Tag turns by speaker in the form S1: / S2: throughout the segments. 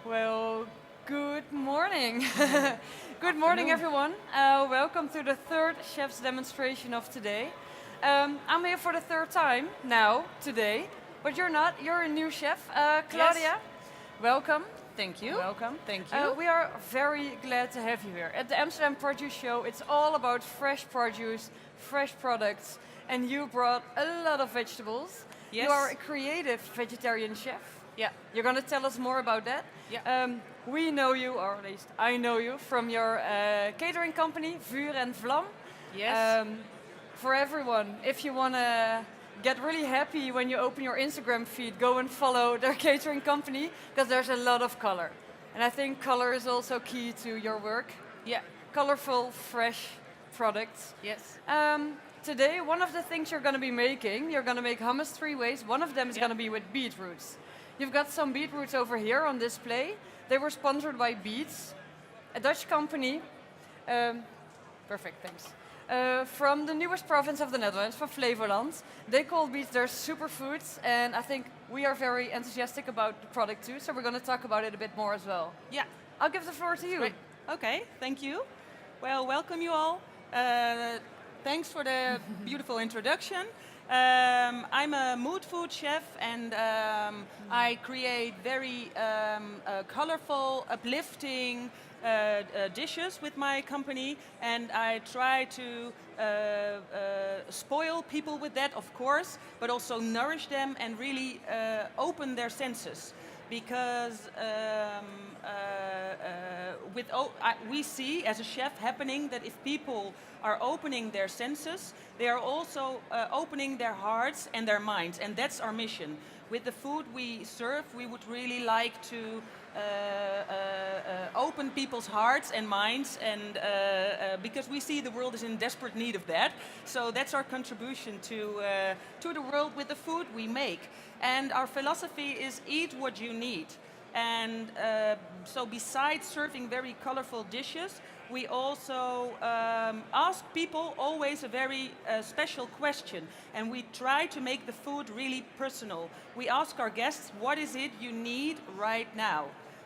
S1: Well, good morning. Good morning,
S2: Afternoon.
S1: everyone. Welcome to the third chef's demonstration of today. I'm here for the third time now, today, but you're not. You're a new chef,
S2: Yes.
S1: Claudia. Welcome.
S2: Thank you.
S1: Welcome.
S2: Thank you.
S1: We are very glad to have you here. At the Amsterdam Produce Show, it's all about fresh produce, fresh products, and you brought a lot of vegetables.
S2: Yes.
S1: You are a creative vegetarian chef.
S2: Yeah.
S1: You're going to tell us more about that.
S2: Yeah.
S1: We know you, or at least I know you, from your catering company, Vuur Vlam.
S2: Yes.
S1: For everyone, if you want to get really happy when you open your Instagram feed, go and follow their catering company, because there's a lot of color. And I think color is also key to your work.
S2: Yeah.
S1: Colorful, fresh products.
S2: Yes.
S1: Today, one of the things you're going to be making, you're going to make hummus three ways. One of them is
S2: Yeah.
S1: going to be with beetroots. You've got some beetroots over here on display. They were sponsored by Beets, a Dutch company. Perfect, thanks. From the newest province of the Netherlands, from Flevoland. They call beets their superfoods, and I think we are very enthusiastic about the product too, so we're going to talk about it a bit more as well.
S2: Yeah.
S1: I'll give the floor to you.
S2: Great. Okay. Thank you. Well, welcome you all. Thanks for the beautiful introduction. I'm a mood food chef, and I create very colorful, uplifting dishes with my company, and I try to spoil people with that, of course, but also nourish them and really open their senses. Because we see as a chef happening that if people are opening their senses, they are also opening their hearts and their minds, and that's our mission. With the food we serve, we would really like to open people's hearts and minds, and because we see the world is in desperate need of that. So that's our contribution to the world with the food we make. And our philosophy is eat what you need. And so besides serving very colorful dishes, we also ask people always a very special question, and we try to make the food really personal. We ask our guests, what is it you need right now?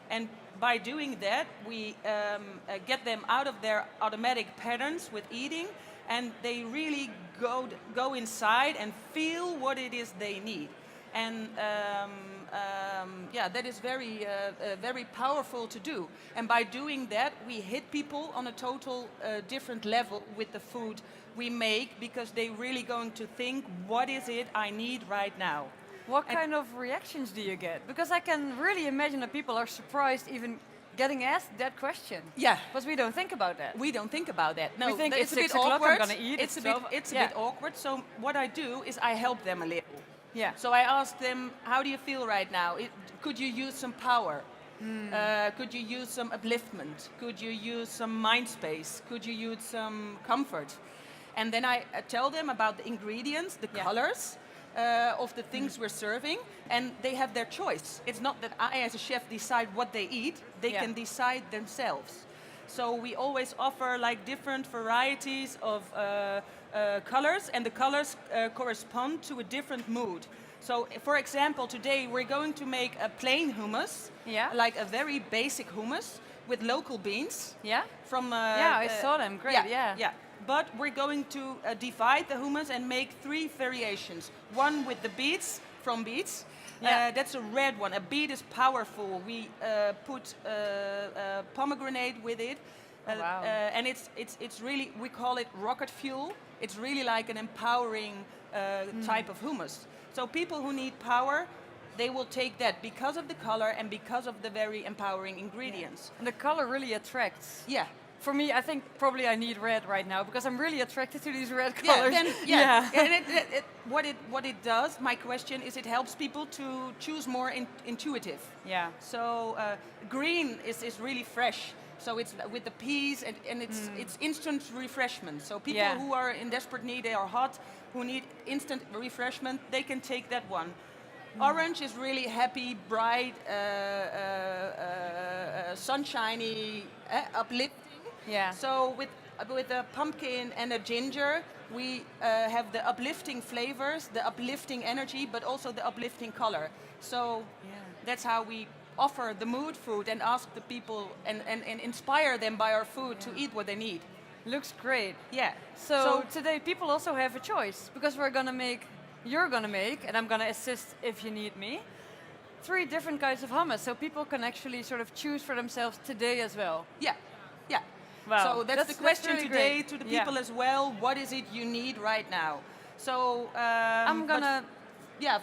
S2: And by doing that, we get them out of their automatic patterns with eating, and they really go inside and feel what it is they need. And that is very powerful to do. And by doing that, we hit people on a total different level with the food we make, because they're really going to think, what is it I need right now?
S1: What kind of reactions do you get? Because I can really imagine that people are surprised even getting asked that question.
S2: Yeah.
S1: But we don't think about that.
S2: We don't think about that. No,
S1: We think
S2: it's
S1: it's
S2: a bit
S1: 6 o'clock, I'm
S2: awkward.
S1: gonna eat,
S2: It's
S1: it's
S2: a
S1: 12.
S2: bit awkward. So what I do is I help them a little.
S1: Yeah.
S2: So I ask them, how do you feel right now? Could you use some power? Could you use some upliftment? Could you use some mind space? Could you use some comfort? And then I tell them about the ingredients, the colors of the things we're serving, and they have their choice. It's not that I, as a chef, decide what they eat. They can decide themselves. So we always offer like different varieties of colors, and the colors correspond to a different mood. So, for example, today we're going to make a plain hummus, like a very basic hummus with local beans.
S1: Yeah?
S2: From
S1: I saw them. Great, yeah.
S2: But we're going to divide the hummus and make 3 variations. One with the beets, from beets. That's a red one. A beet is powerful. We put pomegranate with it.
S1: Wow.
S2: And it's really, we call it rocket fuel. It's really like an empowering type of hummus. So people who need power, they will take that because of the color and because of the very empowering ingredients.
S1: And the color really attracts.
S2: Yeah.
S1: For me, I think probably I need red right now because I'm really attracted to these red colors.
S2: And what it does, my question is, it helps people to choose more intuitive.
S1: Yeah.
S2: So green is really fresh. So it's with the peas, and it's instant refreshment. So people who are in desperate need, they are hot, who need instant refreshment, they can take that one. Orange is really happy, bright, sunshiny, uplifting.
S1: Yeah.
S2: So with a pumpkin and a ginger, we have the uplifting flavors, the uplifting energy, but also the uplifting color. So that's how we offer the mood food and ask the people and inspire them by our food to eat what they need.
S1: Looks great.
S2: Yeah.
S1: So today people also have a choice because you're gonna make, and I'm gonna assist if you need me, 3 different kinds of hummus. So people can actually sort of choose for themselves today as well.
S2: Yeah, yeah.
S1: Wow.
S2: So that's the question
S1: really
S2: today
S1: great.
S2: to the people as well. What is it you need right now? So
S1: I'm gonna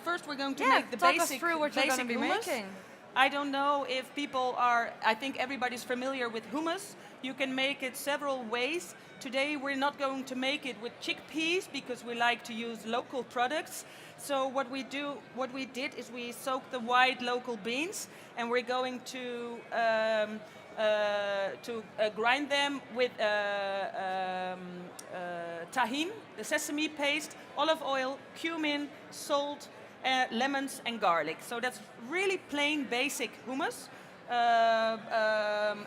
S2: first we're going to
S1: yeah,
S2: make the
S1: talk
S2: basic
S1: us through what you're
S2: basic
S1: gonna be
S2: hummus.
S1: making.
S2: I don't know if people are. I think everybody's familiar with hummus. You can make it several ways. Today we're not going to make it with chickpeas because we like to use local products. So what we did is we soaked the white local beans, and we're going to grind them with tahine, the sesame paste, olive oil, cumin, salt, lemons and garlic. So that's really plain basic hummus.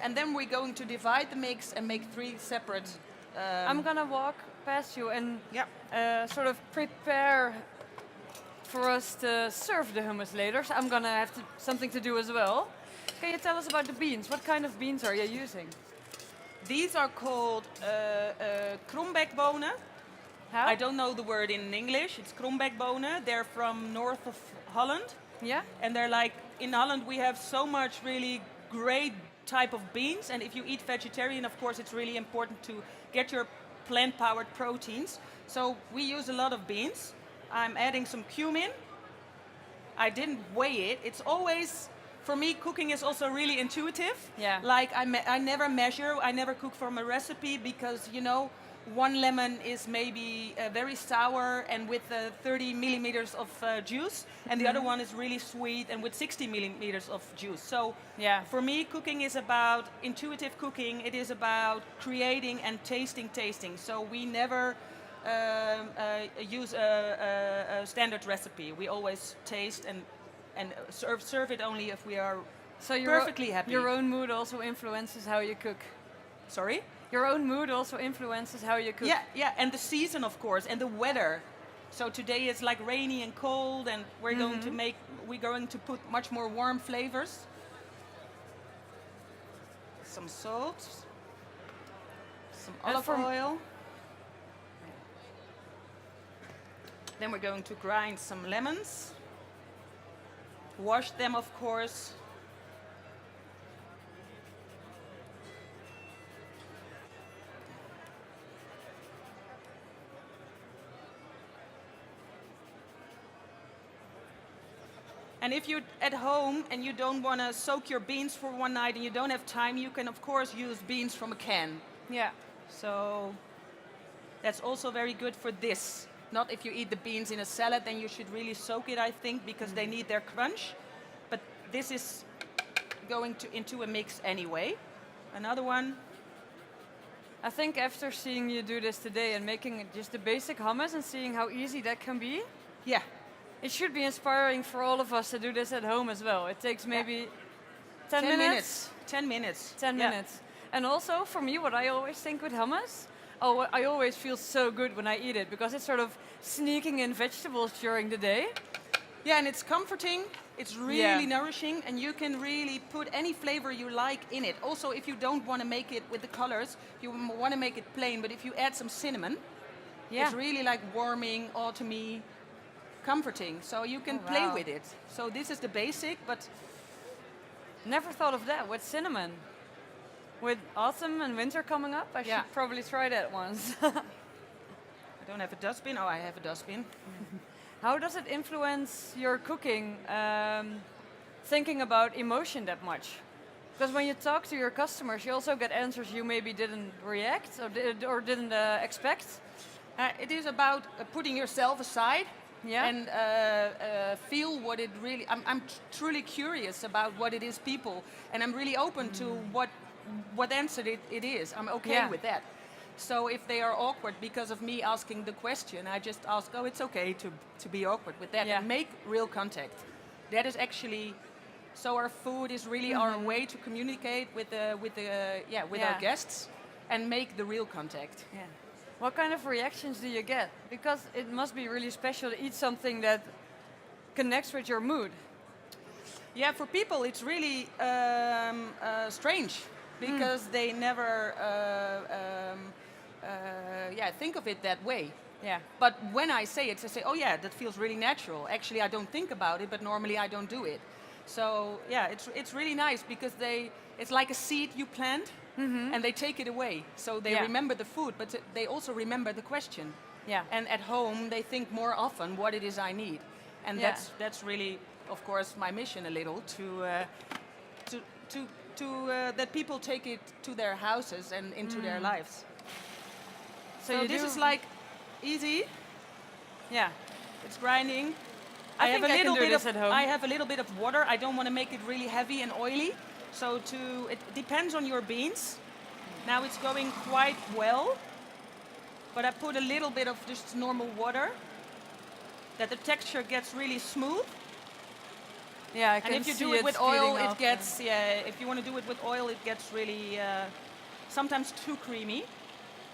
S2: And then we're going to divide the mix and make 3 separate.
S1: I'm gonna walk past you and
S2: Yeah.
S1: sort of prepare for us to serve the hummus later. So I'm gonna have something to do as well. Can you tell us about the beans? What kind of beans are you using?
S2: These are called krombekbonen.
S1: How?
S2: I don't know the word in English. It's krombekbonen. They're from north of Holland.
S1: Yeah?
S2: And they're like, in Holland we have so much really great type of beans. And if you eat vegetarian, of course, it's really important to get your plant-powered proteins. So we use a lot of beans. I'm adding some cumin. I didn't weigh it. It's always, for me, cooking is also really intuitive.
S1: Yeah.
S2: Like I never measure, I never cook from a recipe because, 1 lemon is maybe very sour and with 30 millimeters of juice, and the other one is really sweet and with 60 millimeters of juice. So for me, cooking is about intuitive cooking. It is about creating and tasting. So we never use a standard recipe. We always taste and serve it only if we are perfectly happy.
S1: Your own mood also influences how you cook.
S2: Sorry?
S1: Your own mood also influences how you cook.
S2: Yeah, and the season, of course, and the weather. So today it's like rainy and cold, and we're going to put much more warm flavors. Some salt, some olive oil. Then we're going to grind some lemons. Wash them, of course. And if you're at home and you don't want to soak your beans for one night and you don't have time, you can of course use beans from a can.
S1: Yeah.
S2: So that's also very good for this. Not if you eat the beans in a salad, then you should really soak it, I think, because they need their crunch. But this is going into a mix anyway. Another one.
S1: I think after seeing you do this today and making just the basic hummus and seeing how easy that can be,
S2: Yeah.
S1: it should be inspiring for all of us to do this at home as well. It takes maybe 10 minutes.
S2: 10 minutes.
S1: 10 minutes. And also, for me, what I always think with hummus, I always feel so good when I eat it because it's sort of sneaking in vegetables during the day.
S2: Yeah, and it's comforting, it's really nourishing, and you can really put any flavor you like in it. Also, if you don't want to make it with the colors, you want to make it plain, but if you add some cinnamon, it's really like warming, autumny, comforting. So you can play with it. So this is the basic, but
S1: never thought of that with cinnamon. With autumn and winter coming up, I should probably try that once.
S2: I don't have a dustbin. Oh, I have a dustbin.
S1: How does it influence your cooking, thinking about emotion that much? Because when you talk to your customers, you also get answers you maybe didn't react or didn't expect.
S2: It is about putting yourself aside and feel what it really. I'm truly curious about what it is people, and I'm really open to what answer it is. I'm okay with that. So if they are awkward because of me asking the question, I just ask, oh, it's okay to be awkward with that and make real contact. That is actually, so our food is really our way to communicate with our guests and make the real contact.
S1: Yeah. What kind of reactions do you get? Because it must be really special to eat something that connects with your mood.
S2: Yeah, for people it's really strange because they never think of it that way.
S1: Yeah.
S2: But when I say it, they say, "Oh yeah, that feels really natural." Actually, I don't think about it, but normally I don't do it. So yeah, it's really nice because it's like a seed you plant, and they take it away. So they remember the food, but they also remember the question.
S1: Yeah.
S2: And at home, they think more often what it is I need, and that's really, of course, my mission a little to that people take it to their houses and into their lives. So this is like easy.
S1: Yeah.
S2: It's grinding.
S1: I think I can do this at home.
S2: I have a little bit of water. I don't want to make it really heavy and oily. So it depends on your beans. Now it's going quite well. But I put a little bit of just normal water, that the texture gets really smooth.
S1: Yeah, I can
S2: and if you
S1: see
S2: do it with oil,
S1: speeding
S2: it
S1: up.
S2: gets, if you want to do it with oil, it gets really, sometimes too creamy.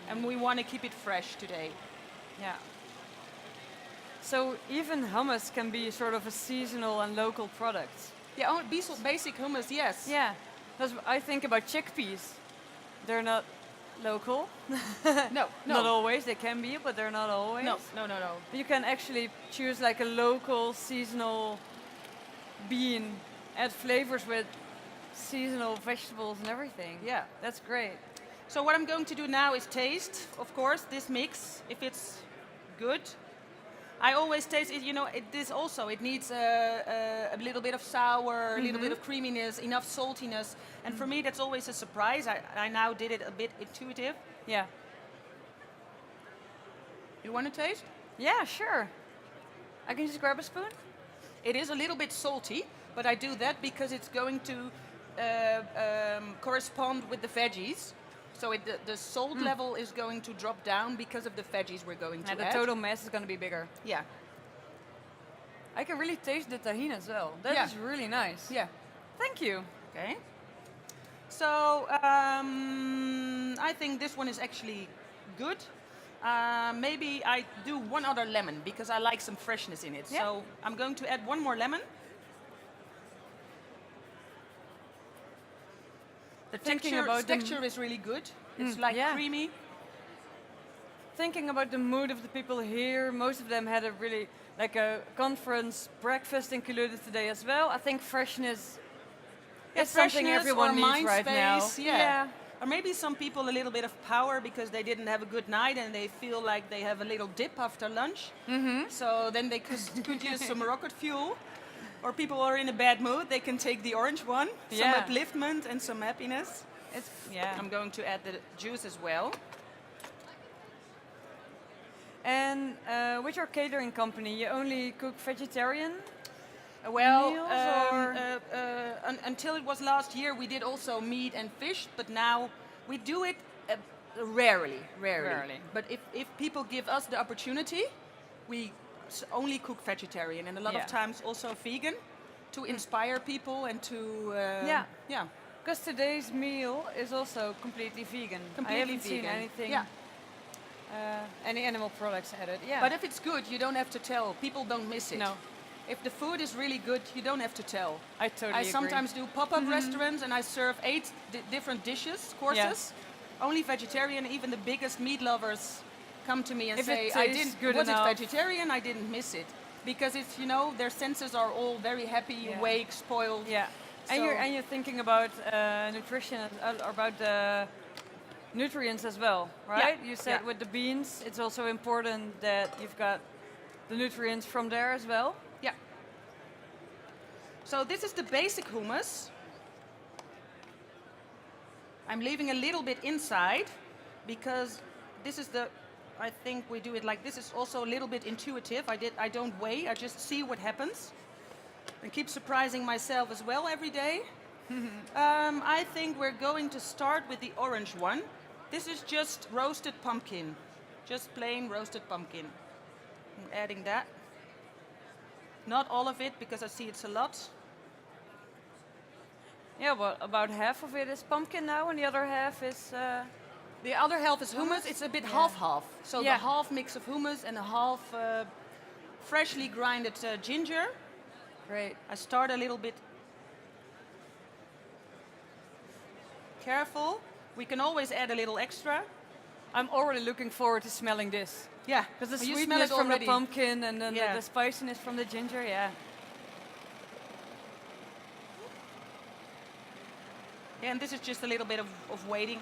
S2: And we want to keep it fresh today.
S1: Yeah. So even hummus can be sort of a seasonal and local product.
S2: Yeah, basic hummus, yes.
S1: Yeah. Because I think about chickpeas. They're not local.
S2: No.
S1: Not always. They can be, but they're not always.
S2: No.
S1: You can actually choose like a local, seasonal bean, add flavors with seasonal vegetables and everything.
S2: Yeah.
S1: That's great.
S2: So what I'm going to do now is taste, of course, this mix, if it's good. I always taste it, it needs a little bit of sour, a little bit of creaminess, enough saltiness. And for me, that's always a surprise. I now did it a bit intuitive.
S1: Yeah.
S2: You want to taste?
S1: Yeah, sure. I can just grab a spoon?
S2: It is a little bit salty, but I do that because it's going to correspond with the veggies. So the salt level is going to drop down because of the veggies we're going to
S1: And
S2: add.
S1: the total mass is going to be bigger.
S2: Yeah.
S1: I can really taste the tahini as well. That is really nice.
S2: Yeah.
S1: Thank you.
S2: Okay. So I think this one is actually good. Maybe I do one other lemon because I like some freshness in it.
S1: Yeah.
S2: So I'm going to add one more lemon. The texture is really good. It's like creamy.
S1: Thinking about the mood of the people here, most of them had a really, like a conference breakfast included today as well. I think freshness is something everyone needs right now.
S2: Yeah. Or maybe some people a little bit of power because they didn't have a good night and they feel like they have a little dip after lunch. So then they could use some rocket fuel. Or people who are in a bad mood, they can take the orange one. Some upliftment and some happiness. I'm going to add the juice as well.
S1: And with your catering company, you only cook vegetarian
S2: Well,
S1: meals, or?
S2: until it was last year, we did also meat and fish, but now we do it rarely. But if people give us the opportunity, we only cook vegetarian and a lot of times also vegan to inspire people and to
S1: Because today's meal is also completely vegan. I haven't seen anything. Any animal products added. Yeah.
S2: But if it's good, you don't have to tell. People don't miss it.
S1: No.
S2: If the food is really good, you don't have to tell.
S1: I totally agree.
S2: I sometimes do pop-up restaurants and I serve 8 different dishes, courses. Only vegetarian. Even the biggest meat lovers come to me and say, was it vegetarian? I didn't miss it. Because it's, their senses are all very happy, awake, spoiled.
S1: Yeah. So and you're thinking about nutrition, about the nutrients as well, right? You said with the beans, it's also important that you've got the nutrients from there as well.
S2: Yeah. So this is the basic hummus. I'm leaving a little bit inside because this is I think we do it like this. It's also a little bit intuitive. I don't weigh, I just see what happens. And keep surprising myself as well every day. I think we're going to start with the orange one. This is just roasted pumpkin. Just plain roasted pumpkin. I'm adding that. Not all of it because I see it's a lot.
S1: Yeah, well, about half of it is pumpkin now and the other half is...
S2: The other half is hummus. It's a bit half-half. So the half mix of hummus and a half freshly grinded ginger.
S1: Great.
S2: I start a little bit careful. We can always add a little extra.
S1: I'm already looking forward to smelling this.
S2: Yeah,
S1: Because the
S2: you smell
S1: sweetness
S2: it
S1: from the
S2: already.
S1: pumpkin and then
S2: Yeah.
S1: the spiciness from the ginger, yeah.
S2: Yeah, and this is just a little bit of waiting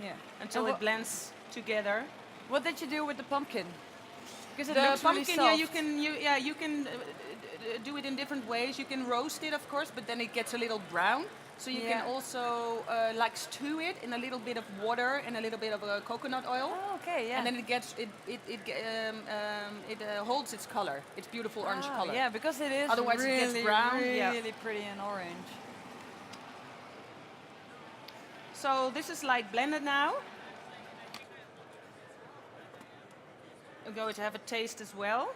S1: Yeah.
S2: until
S1: And
S2: it blends together.
S1: what did you do with the pumpkin? Because it
S2: The
S1: looks
S2: pumpkin,
S1: really soft.
S2: you can do it in different ways. You can roast it, of course, but then it gets a little brown. So you can
S1: Yeah.
S2: also like stew it in a little bit of water and a little bit of coconut oil.
S1: Oh, okay, yeah.
S2: And then it holds its color, its beautiful orange
S1: Ah,
S2: color.
S1: yeah, because it is
S2: Otherwise it
S1: really,
S2: gets brown, yeah.
S1: really pretty and orange.
S2: So this is like blended now. I'm going to have a taste as well.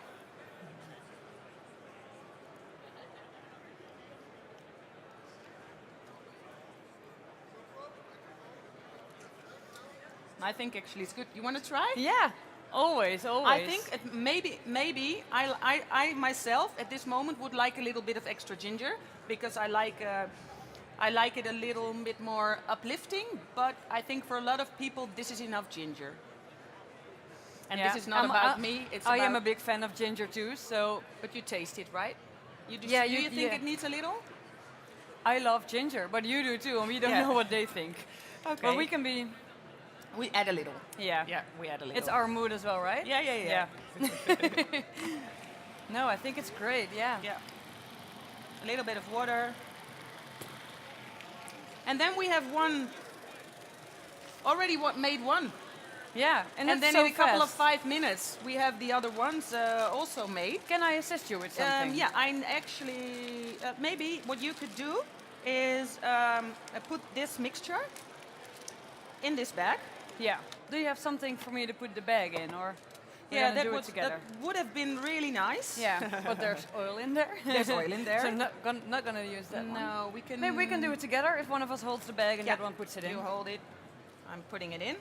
S2: I think actually it's good. You want to try?
S1: Yeah, always, always.
S2: I think maybe I myself at this moment would like a little bit of extra ginger because I like it a little bit more uplifting. But I think for a lot of people this is enough ginger. And
S1: Yeah.
S2: this is not about me. It's
S1: I
S2: about,
S1: am a big fan of ginger too, so
S2: But you taste it, right? You
S1: Yeah,
S2: do you think
S1: yeah.
S2: it needs a little?
S1: I love ginger, but you do too, and we don't
S2: Yeah.
S1: know what they think.
S2: Okay.
S1: But we can be,
S2: We add a little.
S1: yeah.
S2: Yeah, we add a little.
S1: It's our mood as well, right?
S2: Yeah.
S1: No, I think it's great, yeah.
S2: Yeah. A little bit of water. And then we have already made one.
S1: Yeah, and
S2: And
S1: it's
S2: then
S1: so
S2: in a couple of
S1: fast.
S2: 5 minutes, we have the other ones also made.
S1: Can I assist you with something?
S2: Yeah, I actually, maybe what you could do is put this mixture in this bag.
S1: Yeah. Do you have something for me to put the bag in, or we're
S2: Yeah,
S1: gonna do it together?
S2: that would have been really nice.
S1: Yeah, but there's oil in there.
S2: There's oil in there.
S1: So not gonna use that one.
S2: No, we can.
S1: Maybe we can do it together if one of us holds the bag and
S2: Yeah.
S1: that one puts it in.
S2: You hold it. I'm putting it in.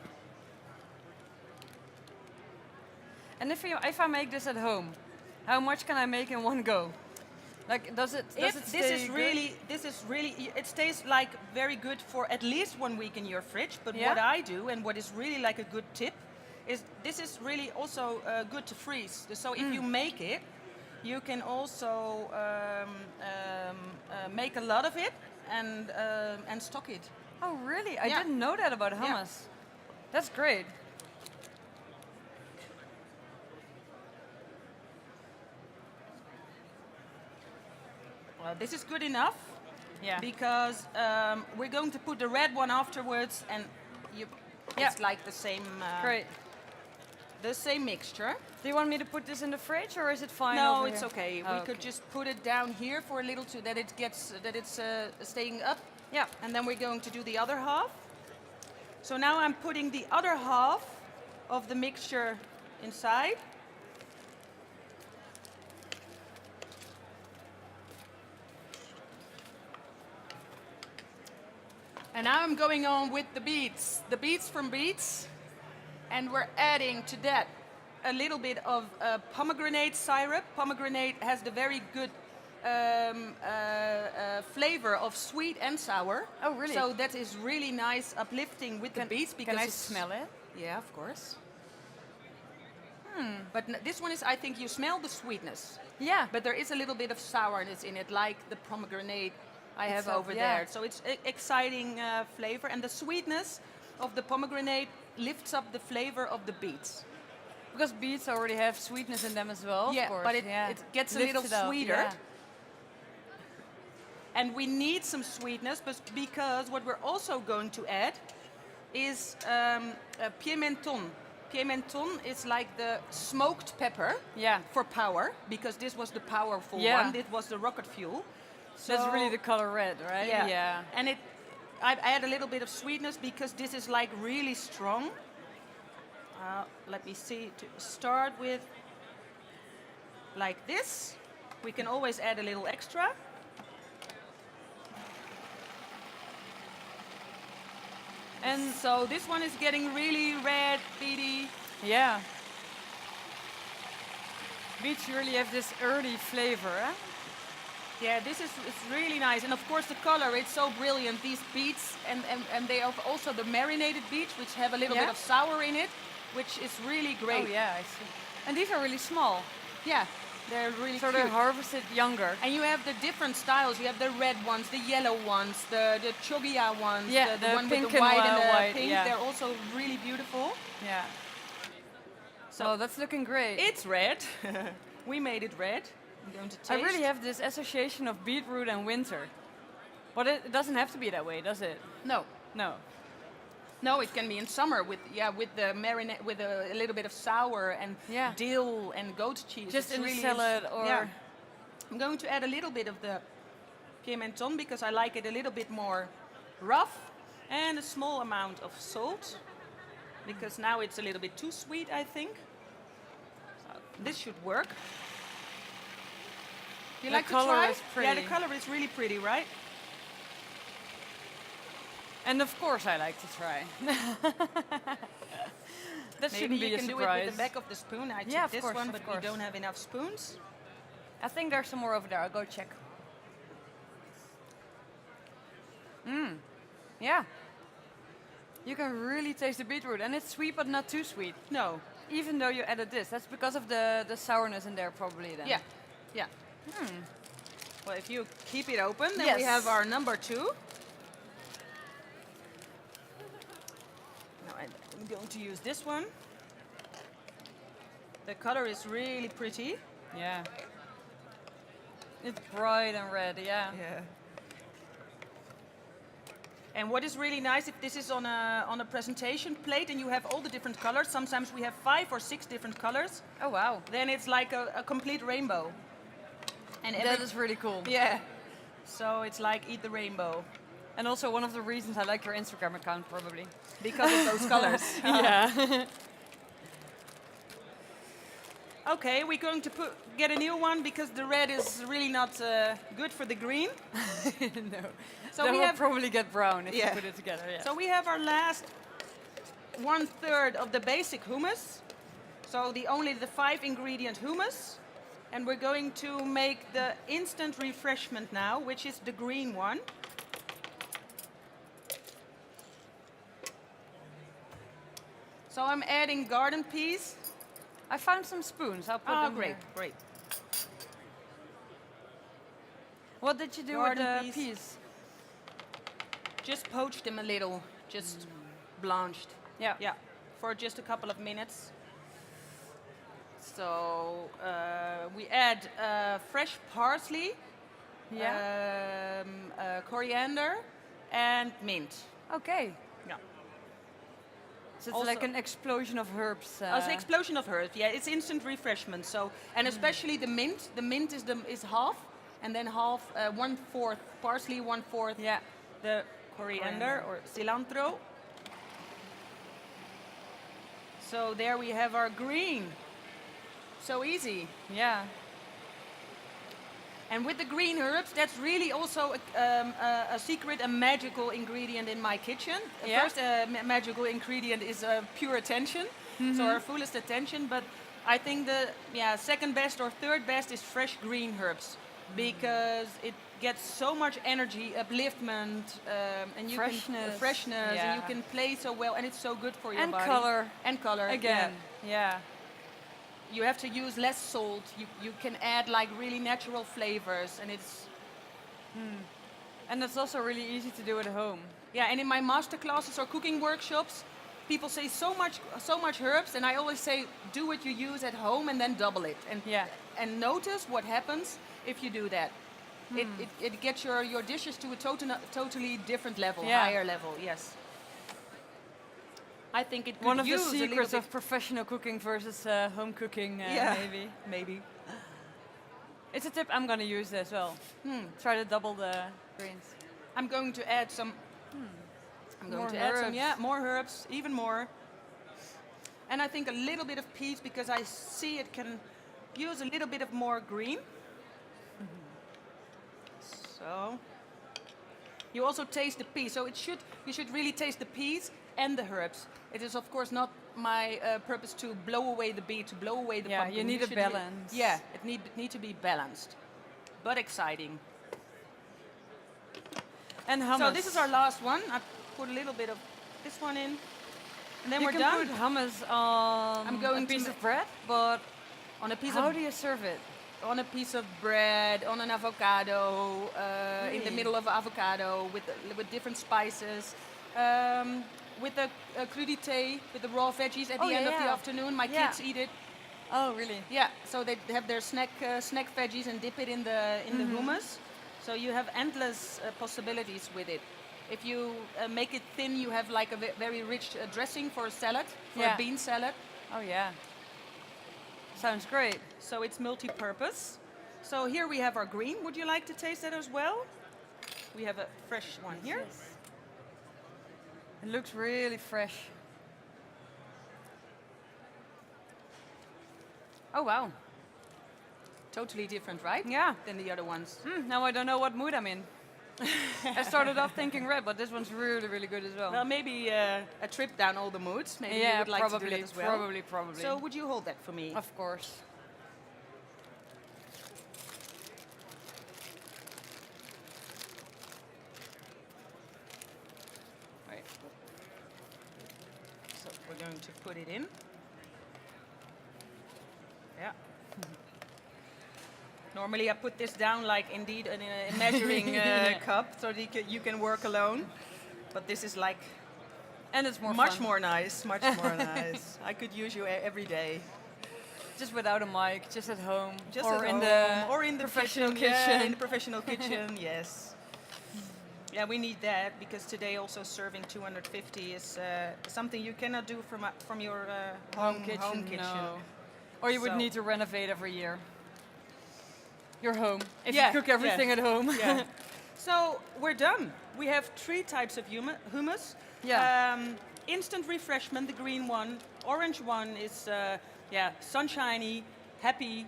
S1: And if I make this at home, how much can I make in one go? Like, does it
S2: This
S1: stay
S2: is really, it stays like very good for at least 1 week in your fridge. But
S1: Yeah?
S2: what I do, and what is really like a good tip, is this is really also good to freeze. So if you make it, you can also make a lot of it and stock it.
S1: Oh, really? I
S2: Yeah.
S1: didn't know that about hummus. That's great.
S2: This is good enough.
S1: Yeah.
S2: Because we're going to put the red one afterwards, and it's like the same.
S1: Great.
S2: The same mixture.
S1: Do you want me to put this in the fridge, or is it fine?
S2: No,
S1: over
S2: it's
S1: here?
S2: okay.
S1: Oh,
S2: We could just put it down here for a little so that it's staying up.
S1: Yeah.
S2: And then we're going to do the other half. So now I'm putting the other half of the mixture inside. And now I'm going on with the beets from beets. And we're adding to that a little bit of pomegranate syrup. Pomegranate has the very good flavor of sweet and sour.
S1: Oh, really?
S2: So that is really nice, uplifting with the beets. Because
S1: Can I
S2: it's-
S1: smell it?
S2: Yeah, of course. But this one is, I think you smell the sweetness.
S1: Yeah.
S2: But there is a little bit of sourness in it, like the pomegranate I have
S1: Itself,
S2: over
S1: yeah.
S2: there. So it's exciting flavor. And the sweetness of the pomegranate lifts up the flavor of the beets.
S1: Because beets already have sweetness in them as well,
S2: Yeah,
S1: of course.
S2: but it gets a
S1: Lifts
S2: little
S1: it up,
S2: sweeter.
S1: yeah.
S2: And we need some sweetness because what we're also going to add is pimenton. Pimenton is like the smoked pepper
S1: Yeah.
S2: for power, because this was the powerful
S1: Yeah.
S2: one. This was the rocket fuel.
S1: That's
S2: So-
S1: really the color red, right?
S2: Yeah. And I add a little bit of sweetness because this is like really strong. Let me see, to start with like this. We can always add a little extra. And so this one is getting really red, beety.
S1: Yeah. Beets really have this earthy flavor, eh?
S2: Yeah, this is it's really nice, and of course the color, it's so brilliant. These beets, and they have also the marinated beets, which have a little bit
S1: Yeah?
S2: of sour in it, which is really great.
S1: Oh yeah, I see. And these are really small,
S2: Yeah, they're really
S1: so
S2: cute.
S1: they're harvested younger.
S2: And you have the different styles. You have the red ones, the yellow ones, the chogia ones,
S1: Yeah,
S2: the
S1: the
S2: one
S1: pink
S2: with the
S1: and
S2: white and the
S1: white,
S2: pink.
S1: yeah.
S2: They're also really beautiful.
S1: Yeah.
S2: So
S1: Oh, that's looking great.
S2: it's red. We made it red. I'm going to taste.
S1: I really have this association of beetroot and winter. But it doesn't have to be that way, does it?
S2: No.
S1: No.
S2: No, it can be in summer with with the marinade with a little bit of sour and
S1: Yeah.
S2: dill and goat cheese.
S1: Just
S2: It's
S1: in
S2: really
S1: salad or...
S2: yeah. I'm going to add a little bit of the pimenton because I like it a little bit more rough, and a small amount of salt because now it's a little bit too sweet, I think. So this should work. You
S1: The
S2: like to
S1: color
S2: try?
S1: is
S2: Yeah, the
S1: pretty.
S2: color is really pretty, right?
S1: And of course I like to try. That shouldn't
S2: Maybe
S1: be
S2: you
S1: a
S2: can do it
S1: surprise.
S2: with the back of the spoon. I took
S1: Yeah, of
S2: this
S1: course,
S2: one,
S1: of
S2: but
S1: course.
S2: we don't have enough spoons.
S1: I think there's some more over there. I'll go check. Yeah. You can really taste the beetroot, and it's sweet but not too sweet.
S2: No.
S1: Even though you added this, that's because of the sourness in there probably then.
S2: Yeah. Yeah. Well, if you keep it open, then we
S1: Yes.
S2: have our number 2. Now I'm going to use this one. The color is really pretty.
S1: Yeah. It's bright and red, yeah.
S2: Yeah. And what is really nice, if this is on a presentation plate and you have all the different colors, sometimes we have 5 or 6 different colors,
S1: Oh wow.
S2: then it's like a complete rainbow. And
S1: That is really cool.
S2: yeah. So it's like eat the rainbow
S1: And also one of the reasons I like your Instagram account probably.
S2: because of those colors.
S1: Yeah.
S2: Okay, we're going to get a new one because the red is really not good for the green.
S1: No.
S2: So
S1: That
S2: we
S1: will
S2: have
S1: probably get brown if
S2: Yeah.
S1: you put it together, yeah.
S2: So we have our last 1/3 of the basic hummus. So only the 5 ingredient hummus. And we're going to make the instant refreshment now, which is the green one. So I'm adding garden peas.
S1: I found some spoons. I'll put
S2: Oh,
S1: them
S2: great,
S1: here.
S2: great.
S1: What did you do
S2: Garden
S1: with the
S2: peas.
S1: peas?
S2: Just poached them a little, just blanched.
S1: Yeah.
S2: Yeah, for just a couple of minutes. So we add fresh parsley,
S1: Yeah.
S2: coriander, and mint.
S1: Okay.
S2: Yeah.
S1: So it's
S2: Also-
S1: like an explosion of herbs.
S2: It's an explosion of herbs. Yeah, it's instant refreshment. So and especially the mint. The mint is half, and then half 1/4 parsley, 1/4
S1: Yeah.
S2: the coriander or cilantro. So there we have our green. So easy.
S1: Yeah.
S2: And with the green herbs, that's really also a secret, a magical ingredient in my kitchen.
S1: Yeah?
S2: First magical ingredient is pure attention, so our fullest attention. But I think the second best or third best is fresh green herbs, because it gets so much energy, upliftment, and you
S1: Freshness.
S2: can freshness, and
S1: Yeah.
S2: you can play so well, and it's so good for your
S1: And
S2: body.
S1: color.
S2: And color
S1: Again.
S2: yeah.
S1: Yeah.
S2: You have to use less salt. You can add like really natural flavors, and it's
S1: And it's also really easy to do at home.
S2: yeah. And in my master classes or cooking workshops, people say so much herbs, and I always say do what you use at home and then double it, and
S1: Yeah.
S2: and notice what happens if you do that. It gets your dishes to a totally different level,
S1: Yeah.
S2: higher level. Yes. I think it could
S1: One of the
S2: use a little
S1: secrets
S2: bit-
S1: of professional cooking versus home cooking,
S2: maybe.
S1: It's a tip I'm going to use as well. Try to double the greens.
S2: I'm going to add some. I'm going
S1: More
S2: to add some,
S1: herbs.
S2: more herbs, even more. And I think a little bit of peas because I see it can use a little bit of more green. So you also taste the peas. So you should really taste the peas and the herbs. It is of course not my purpose to blow away the beet, to blow away the
S1: Yeah,
S2: pumpkin.
S1: you need a
S2: should
S1: balance.
S2: Yeah, it need to be balanced. but exciting.
S1: And hummus.
S2: So this is our last one. I put a little bit of this one in, and then
S1: you
S2: we're
S1: can
S2: done.
S1: put hummus on
S2: I'm going
S1: a
S2: to
S1: piece of bread, but
S2: On a piece
S1: how
S2: of
S1: do you serve it?
S2: on a piece of bread, on an avocado, in the
S1: Really?
S2: middle of avocado with different spices, with the crudité, with the raw veggies at
S1: Oh,
S2: the end of the
S1: yeah.
S2: afternoon. My
S1: Yeah.
S2: kids eat it.
S1: Oh, really?
S2: Yeah, so they have their snack veggies and dip it in the hummus. So you have endless possibilities with it. If you make it thin, you have like a very rich dressing for a salad, for
S1: Yeah.
S2: a bean salad.
S1: Oh, yeah. Sounds great.
S2: So it's multi-purpose. So here we have our green. Would you like to taste that as well? We have a fresh one here.
S1: Yes. It looks really fresh. Oh, wow.
S2: Totally different, right?
S1: Yeah.
S2: Than the other ones.
S1: Now I don't know what mood I'm in. I started off thinking red, but this one's really, really good as well.
S2: Well, maybe a trip down all the moods. Maybe you
S1: yeah,
S2: would like
S1: probably,
S2: to do that as well.
S1: probably.
S2: So would you hold that for me?
S1: Of course.
S2: Right. So we're going to put it in. Yeah. Normally I put this down like indeed in a measuring cup so that you can work alone. But this is like
S1: And it's more
S2: much
S1: fun.
S2: more nice, much more nice. I could use you every day.
S1: Just without a mic, just at home.
S2: Just
S1: or
S2: at
S1: in
S2: home,
S1: the
S2: or in the
S1: professional
S2: kitchen.
S1: kitchen.
S2: Yeah, in the professional kitchen, yes. Yeah, we need that because today also serving 250 is something you cannot do from your home kitchen.
S1: No. Or you would
S2: So-
S1: need to renovate every year. Your home. If
S2: Yeah,
S1: you cook everything
S2: yeah.
S1: at home.
S2: Yeah. So we're done. We have 3 types of hummus.
S1: Yeah.
S2: Instant refreshment, the green one. Orange one is sunshiny, happy.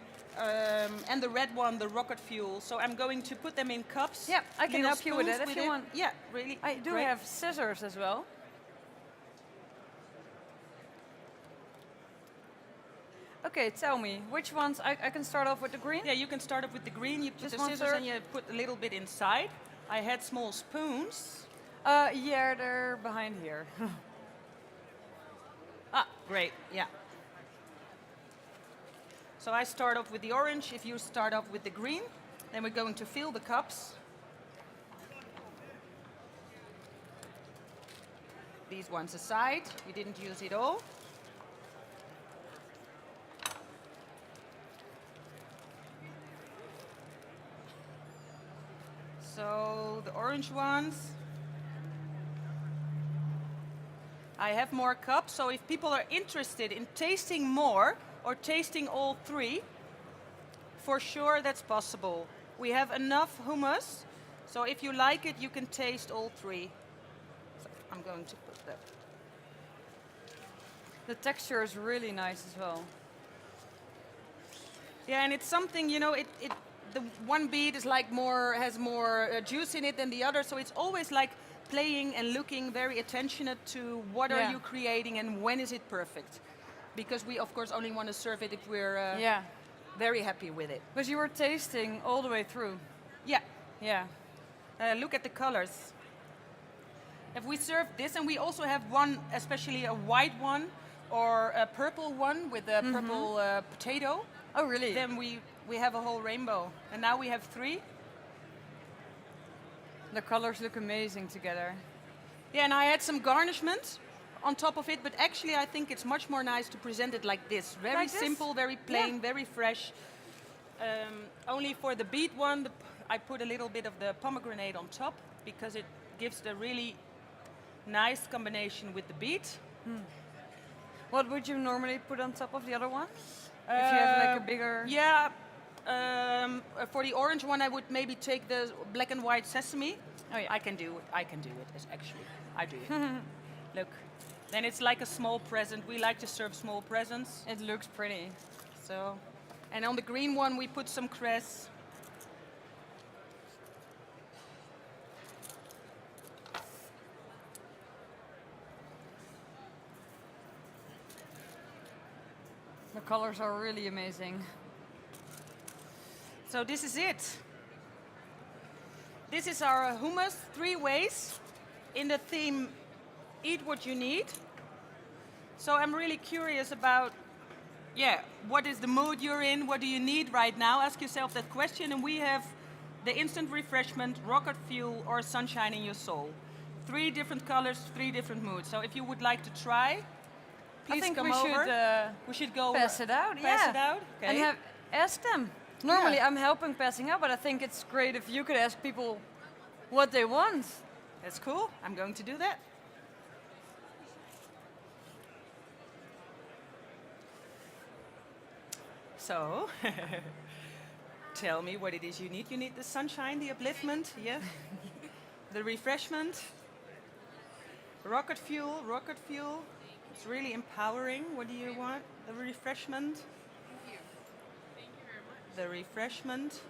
S2: And the red one, the rocket fuel. So I'm going to put them in cups.
S1: Yeah, I can
S2: little
S1: help you with
S2: spoons
S1: that if you want.
S2: Yeah, really.
S1: I do
S2: great.
S1: have scissors as well. Okay, tell me, which ones? I can start off with the green?
S2: Yeah, you can start off with the green. You put
S1: Just
S2: the
S1: one
S2: scissors
S1: third?
S2: and you put a little bit inside. I had small spoons.
S1: Yeah, they're behind here.
S2: Ah, great, yeah. So I start off with the orange. If you start off with the green, then we're going to fill the cups. These ones aside, you didn't use it all. So the orange ones. I have more cups, so if people are interested in tasting more or tasting all 3, for sure that's possible. We have enough hummus, so if you like it, you can taste all 3. So I'm going to put that.
S1: The texture is really nice as well.
S2: Yeah, and it's something, you know, the one beet is like has more juice in it than the other, so it's always like playing and looking very attentionate to what are
S1: Yeah.
S2: you creating and when is it perfect. Because we, of course, only want to serve it if we're
S1: Yeah,
S2: very happy with it.
S1: because you were tasting all the way through.
S2: Yeah,
S1: Yeah.
S2: look at the colors. If we serve this, and we also have one, especially a white one or a purple one with a purple potato,
S1: Oh, really?
S2: then we have a whole rainbow. And now we have 3.
S1: The colors look amazing together.
S2: Yeah, and I had some garnishment on top of it, but actually I think it's much more nice to present it like this. Very
S1: Like this?
S2: simple, very plain,
S1: Yeah.
S2: very fresh. Only for the beet one, I put a little bit of the pomegranate on top because it gives the really nice combination with the beet.
S1: What would you normally put on top of the other ones? If you have like a bigger...
S2: Yeah, for the orange one, I would maybe take the black and white sesame.
S1: Oh, yeah.
S2: I can do it. I can do it. Actually, I do it. Look, then it's like a small present. We like to serve small presents.
S1: It looks pretty.
S2: So, and on the green one, we put some cress.
S1: The colors are really amazing.
S2: So this is it. This is our hummus, 3 ways, in the theme, eat what you need. So I'm really curious about, what is the mood you're in? What do you need right now? Ask yourself that question, and we have the instant refreshment, rocket fuel, or sunshine in your soul. 3 different colors, 3 different moods. So if you would like to try, please
S1: I think
S2: come
S1: we
S2: over.
S1: should
S2: We should go
S1: pass it out.
S2: Pass
S1: yeah.
S2: it out. Okay.
S1: And ask them. Normally
S2: Yeah.
S1: I'm helping passing out, but I think it's great if you could ask people what they want.
S2: That's cool. I'm going to do that. So, tell me what it is you need. You need the sunshine, the upliftment, yeah? The refreshment. Rocket fuel, rocket fuel. It's really empowering. What do you want? The refreshment.
S3: Thank you very much.
S2: The refreshment.